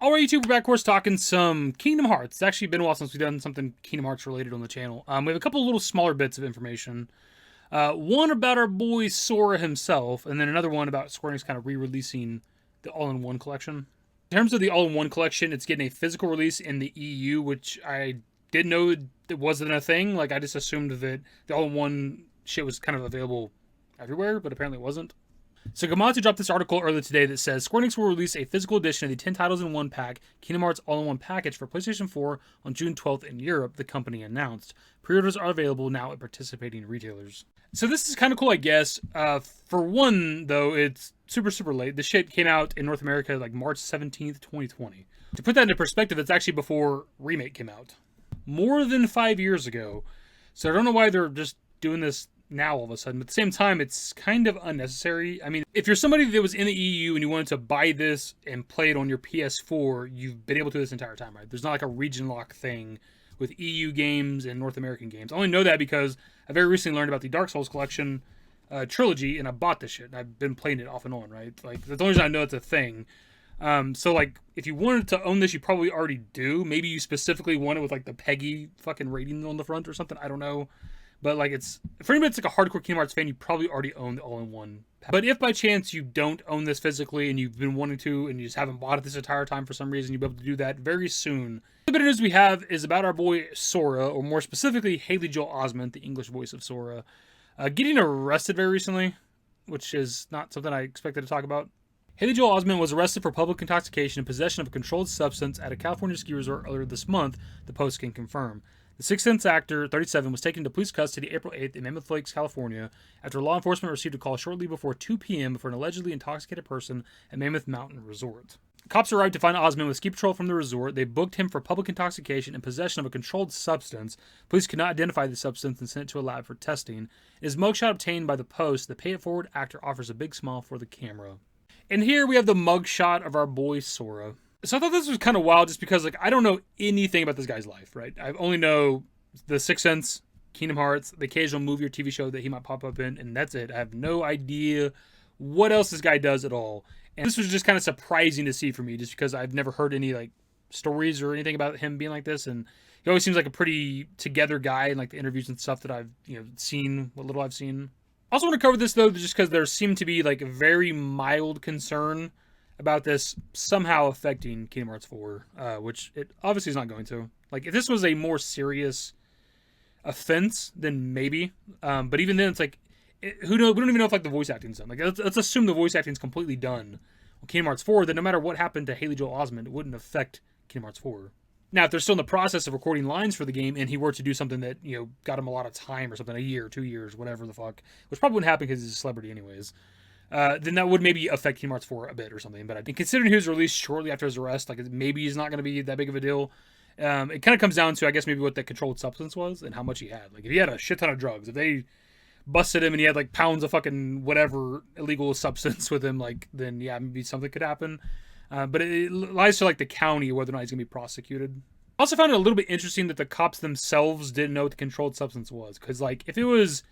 Alright, YouTube, we're back, of course, talking some Kingdom Hearts. It's actually been a while since we've done something Kingdom Hearts related on the channel. We have a couple of little smaller bits of information. One about our boy Sora himself, and then another one about Square Enix kind of re-releasing the All-in-One collection. In terms of the All-in-One collection, it's getting a physical release in the EU, which I didn't know it wasn't a thing. Like, I just assumed that the All-in-One shit was kind of available everywhere, but apparently it wasn't. So Gamatsu dropped this article earlier today that says Square Enix will release a physical edition of the 10 titles in one pack Kingdom Hearts All-in-One package for PlayStation 4 on June 12th in Europe, the company announced. Pre-orders are available now at participating retailers. So this is kind of cool, I guess. For one, though, it's super late. This shit came out in North America like March 17th, 2020. To put that into perspective, it's actually before Remake came out. More than 5 years ago. So I don't know why they're just doing this now all of a sudden, but at the same time, it's kind of unnecessary. I mean, if you're somebody that was in the EU and you wanted to buy this and play it on your PS4, you've been able to this entire time, right? There's not like a region lock thing with EU games and North American games. I only know that because I very recently learned about the Dark Souls collection trilogy, and I bought this shit, and I've been playing it off and on, right? Like, that's the only reason I know it's a thing. So, like, if you wanted to own this, you probably already do. Maybe you specifically want it with, like, the PEGI fucking rating on the front or something. I don't know. But, like, it's, for anybody that's like a hardcore Kingdom Hearts fan, you probably already own the All-in-One pack. But if by chance you don't own this physically and you've been wanting to and you just haven't bought it this entire time for some reason, you'll be able to do that very soon. The bit of news we have is about our boy Sora, or more specifically, Hayley Joel Osment, the English voice of Sora, getting arrested very recently, which is not something I expected to talk about. Hayley Joel Osment was arrested for public intoxication and possession of a controlled substance at a California ski resort earlier this month, the Post can confirm. The Sixth Sense actor, 37, was taken into police custody April 8th in Mammoth Lakes, California, after law enforcement received a call shortly before 2 p.m. for an allegedly intoxicated person at Mammoth Mountain Resort. Cops arrived to find Osment with ski patrol from the resort. They booked him for public intoxication and possession of a controlled substance. Police could not identify the substance and sent it to a lab for testing. In his mugshot obtained by the Post, the pay-it-forward actor offers a big smile for the camera. And here we have the mugshot of our boy Sora. So I thought this was kind of wild just because, like, I don't know anything about this guy's life, right? I only know the Sixth Sense, Kingdom Hearts, the occasional movie or TV show that he might pop up in, and that's it. I have no idea what else this guy does at all. And this was just kind of surprising to see for me just because I've never heard any, like, stories or anything about him being like this. And he always seems like a pretty together guy in, like, the interviews and stuff that I've, seen, what little I've seen. I also want to cover this, though, just because there seemed to be, like, a very mild concern about this somehow affecting Kingdom Hearts 4, which it obviously is not going to. Like, if this was a more serious offense, then maybe. But even then, it's like, who knows? We don't even know if, like, the voice acting's done. Like, let's assume the voice acting's completely done on Kingdom Hearts 4, then no matter what happened to Hayley Joel Osment, it wouldn't affect Kingdom Hearts 4. Now, if they're still in the process of recording lines for the game, and he were to do something that, got him a lot of time or something, a year, 2 years, whatever the fuck, which probably wouldn't happen because he's a celebrity anyways, then that would maybe affect Kingdom Hearts 4 a bit or something. But I think considering he was released shortly after his arrest, like, maybe he's not going to be that big of a deal. It kind of comes down to, I guess, maybe what the controlled substance was and how much he had. Like, if he had a shit ton of drugs, if they busted him and he had, like, pounds of fucking whatever illegal substance with him, like, then, yeah, maybe something could happen. But it lies to, like, the county whether or not he's going to be prosecuted. I also found it a little bit interesting that the cops themselves didn't know what the controlled substance was. Because, like, if it was,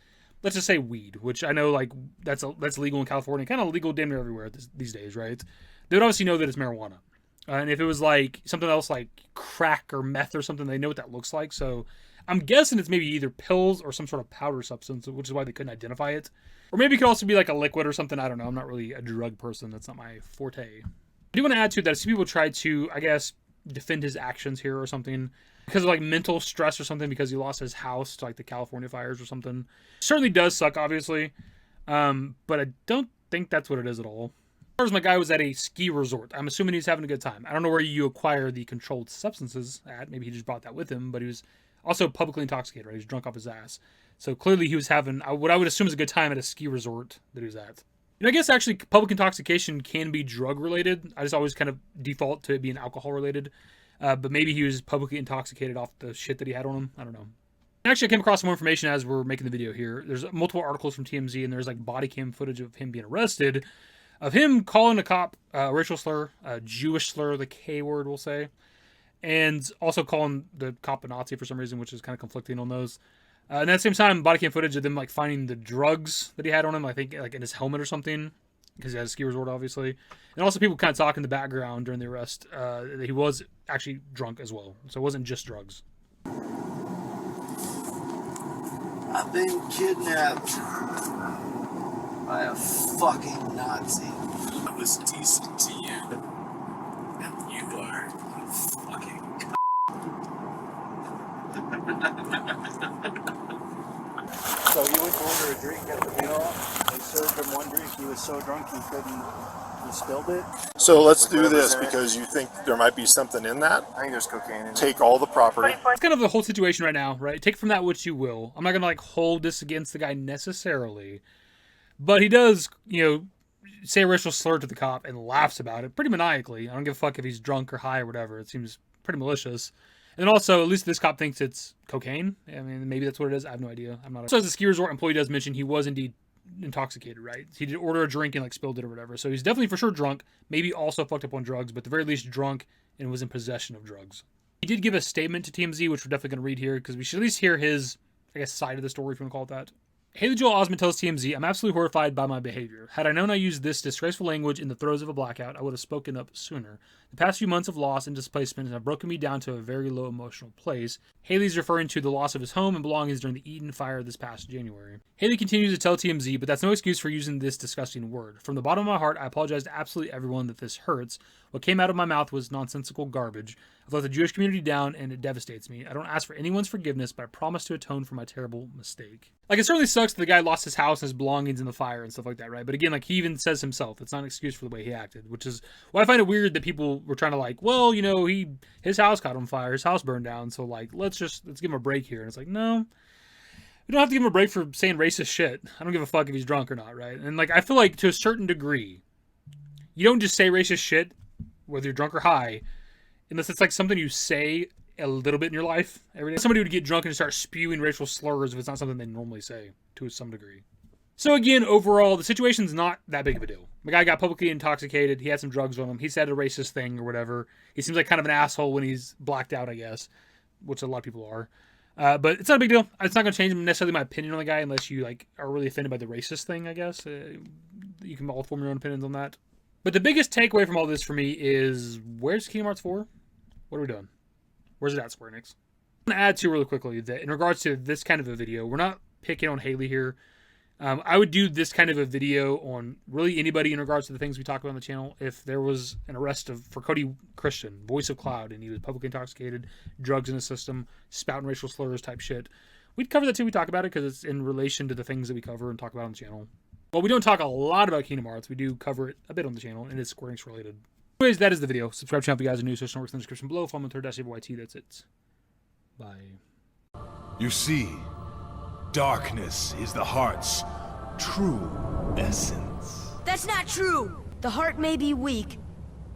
let's just say weed, which I know, like, that's legal in California, kind of legal damn near everywhere these days, right? They would obviously know that it's marijuana. And if it was, like, something else like crack or meth or something, they know what that looks like. So I'm guessing it's maybe either pills or some sort of powder substance, which is why they couldn't identify it. Or maybe it could also be, like, a liquid or something. I don't know. I'm not really a drug person. That's not my forte. I do want to add to that some people try to, I guess, defend his actions here or something because of, like, mental stress or something because he lost his house to, like, the California fires or something. Certainly does suck, obviously, but I don't think that's what it is at all. As far as my guy was at a ski resort, I'm assuming he's having a good time. I don't know where you acquire the controlled substances at. Maybe he just brought that with him, but he was also publicly intoxicated, right? He was drunk off his ass. So clearly he was having what I would assume is a good time at a ski resort that he was at. I guess actually public intoxication can be drug related. I just always kind of default to it being alcohol related. But maybe he was publicly intoxicated off the shit that he had on him. I don't know. Actually, I came across more information as we're making the video here. There's multiple articles from TMZ, and there's, like, body cam footage of him being arrested, of him calling a cop a racial slur, a Jewish slur, the K word, we'll say, and also calling the cop a Nazi for some reason, which is kind of conflicting on those. And at the same time, body cam footage of them, like, finding the drugs that he had on him, I think, like, in his helmet or something. because he has a ski resort, obviously. And also people kind of talk in the background during the arrest that he was actually drunk as well. So it wasn't just drugs. I've been kidnapped by a fucking Nazi. I was decent to you, and you are fucking. So he went to order a drink at the funeral. They served him one drink. He was so drunk he spilled it. So let's do this because you think there might be something in that. I think there's cocaine in it. Take all the property. It's kind of the whole situation right now, right? Take from that what you will. I'm not gonna like hold this against the guy necessarily, but he does, you know, say a racial slur to the cop and laughs about it pretty maniacally. I don't give a fuck if he's drunk or high or whatever. It seems pretty malicious. And also, at least this cop thinks it's cocaine. I mean, maybe that's what it is. I have no idea. I'm not. So as the ski resort employee does mention, he was indeed intoxicated, right? He did order a drink and like spilled it or whatever. So he's definitely for sure drunk. Maybe also fucked up on drugs, but at the very least drunk and was in possession of drugs. He did give a statement to TMZ, which we're definitely going to read here because we should at least hear his, I guess, side of the story, if you want to call it that. Hayley Joel Osment tells TMZ, "I'm absolutely horrified by my behavior. Had I known I used this disgraceful language in the throes of a blackout, I would have spoken up sooner. The past few months of loss and displacement have broken me down to a very low emotional place." Hayley's referring to the loss of his home and belongings during the Eaton fire this past January. Hayley continues to tell TMZ, "But that's no excuse for using this disgusting word. From the bottom of my heart, I apologize to absolutely everyone that this hurts. What came out of my mouth was nonsensical garbage. I've let the Jewish community down and it devastates me. I don't ask for anyone's forgiveness, but I promise to atone for my terrible mistake." Like, it certainly sucks that the guy lost his house and his belongings in the fire and stuff like that, right? But again, like, he even says himself, it's not an excuse for the way he acted, which is why I find it weird that people were trying to like, well, you know, his house caught on fire, his house burned down, so like, let's give him a break here. And it's like, no, we don't have to give him a break for saying racist shit. I don't give a fuck if he's drunk or not, right? And like, I feel like to a certain degree, you don't just say racist shit, whether you're drunk or high, unless it's like something you say a little bit in your life every day. Somebody would get drunk and start spewing racial slurs if it's not something they normally say to some degree. So again, overall, the situation's not that big of a deal. The guy got publicly intoxicated. He had some drugs on him. He said a racist thing or whatever. He seems like kind of an asshole when he's blacked out, I guess, which a lot of people are. But it's not a big deal. It's not going to change necessarily my opinion on the guy unless you like are really offended by the racist thing, I guess. You can all form your own opinions on that. But the biggest takeaway from all this for me is, where's Kingdom Hearts 4? What are we doing? Where's it at, Square Enix? I'm going to add to really quickly that in regards to this kind of a video, we're not picking on Hayley here. I would do this kind of a video on really anybody in regards to the things we talk about on the channel. If there was an arrest for Cody Christian, voice of Cloud, and he was publicly intoxicated, drugs in his system, spouting racial slurs type shit, we'd cover that too. We talk about it because it's in relation to the things that we cover and talk about on the channel. Well, we don't talk a lot about Kingdom Hearts. We do cover it a bit on the channel, and it's Square Enix related. Anyways, that is the video. Subscribe to the channel if you guys are new. Social networks in the description below. Follow me on Twitter, @YT. That's it. Bye. You see, darkness is the heart's true essence. That's not true! The heart may be weak,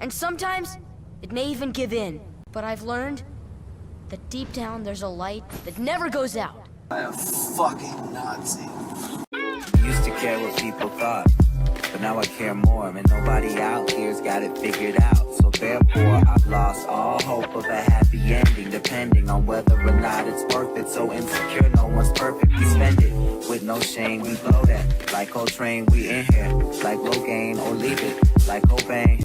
and sometimes it may even give in. But I've learned that deep down there's a light that never goes out. By a fucking Nazi. Used to care what people thought, but now I care more, and nobody out here's got it figured out. So therefore, I've lost all hope of a happy ending, depending on whether or not it's worth it. So insecure, no one's perfect. We spend it with no shame, we blow that. Like Coltrane, we in here. Like Logain, or leave it. Like Cobain.